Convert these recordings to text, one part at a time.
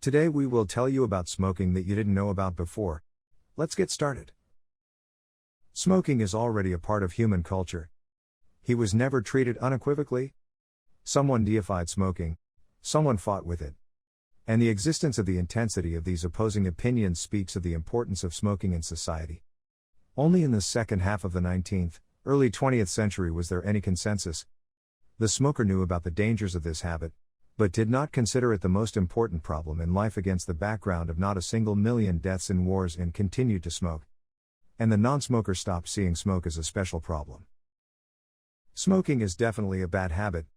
Today we will tell you about smoking that you didn't know about before. Let's get started. Smoking is already a part of human culture. He was never treated unequivocally. Someone deified smoking. Someone fought with it. And the existence of the intensity of these opposing opinions speaks of the importance of smoking in society. Only in the second half of the 19th, early 20th century was there any consensus. The smoker knew about the dangers of this habit, but did not consider it the most important problem in life against the background of not a single million deaths in wars and continued to smoke. And the non-smoker stopped seeing smoke as a special problem. Smoking is definitely a bad habit.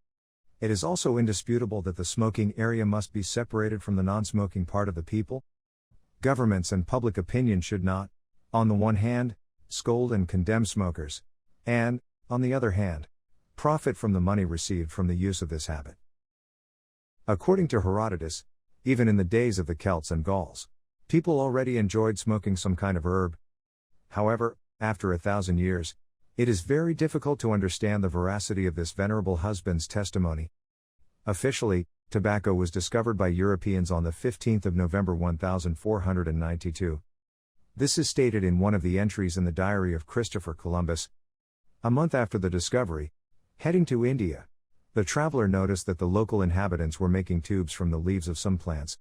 It is also indisputable that the smoking area must be separated from the non-smoking part of the people. Governments and public opinion should not, on the one hand, scold and condemn smokers, and, on the other hand, profit from the money received from the use of this habit. According to Herodotus, even in the days of the Celts and Gauls, people already enjoyed smoking some kind of herb. However, after 1,000 years, it is very difficult to understand the veracity of this venerable husband's testimony. Officially, tobacco was discovered by Europeans on the 15th of November 1492. This is stated in one of the entries in the diary of Christopher Columbus. A month after the discovery, heading to India, the traveler noticed that the local inhabitants were making tubes from the leaves of some plants.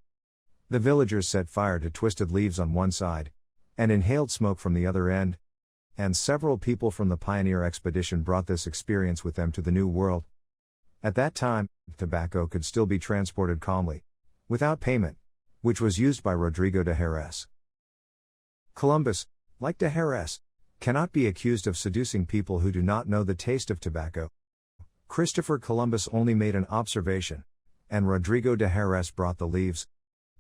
The villagers set fire to twisted leaves on one side, and inhaled smoke from the other end, and several people from the pioneer expedition brought this experience with them to the New World. At that time, tobacco could still be transported calmly, without payment, which was used by Rodrigo de Jerez. Columbus, like de Jerez, cannot be accused of seducing people who do not know the taste of tobacco. Christopher Columbus only made an observation, and Rodrigo de Jerez brought the leaves,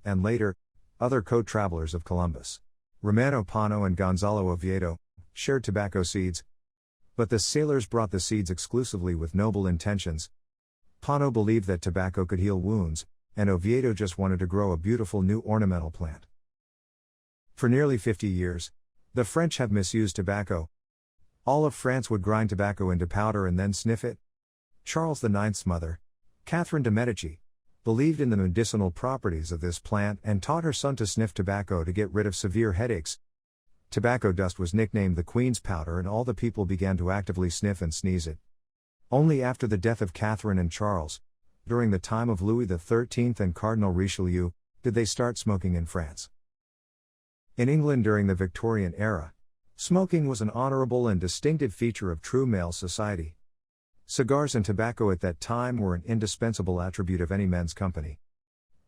and later, other co-travelers of Columbus, Romano Pano and Gonzalo Oviedo, shared tobacco seeds. But the sailors brought the seeds exclusively with noble intentions. Pano believed that tobacco could heal wounds, and Oviedo just wanted to grow a beautiful new ornamental plant. For nearly 50 years, the French have misused tobacco. All of France would grind tobacco into powder and then sniff it. Charles IX's mother, Catherine de' Medici, believed in the medicinal properties of this plant and taught her son to sniff tobacco to get rid of severe headaches. Tobacco dust was nicknamed the Queen's powder, and all the people began to actively sniff and sneeze it. Only after the death of Catherine and Charles, during the time of Louis XIII and Cardinal Richelieu, did they start smoking in France. In England during the Victorian era, smoking was an honorable and distinctive feature of true male society. Cigars and tobacco at that time were an indispensable attribute of any men's company.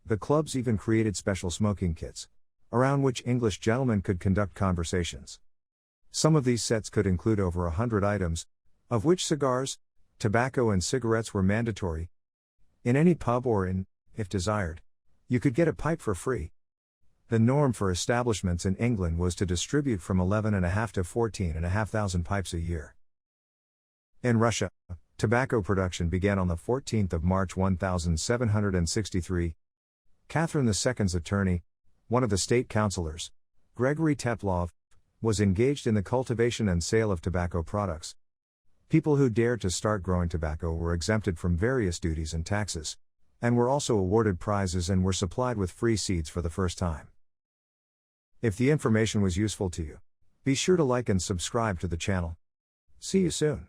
The clubs even created special smoking kits, around which English gentlemen could conduct conversations. Some of these sets could include over 100 items, of which cigars, tobacco and cigarettes were mandatory. In any pub or if desired, you could get a pipe for free. The norm for establishments in England was to distribute from 11,500 to 14,500 pipes a year. In Russia, tobacco production began on the 14th of March 1763. Catherine II's attorney, one of the state councillors, Gregory Teplov, was engaged in the cultivation and sale of tobacco products. People who dared to start growing tobacco were exempted from various duties and taxes, and were also awarded prizes and were supplied with free seeds for the first time. If the information was useful to you, be sure to like and subscribe to the channel. See you soon.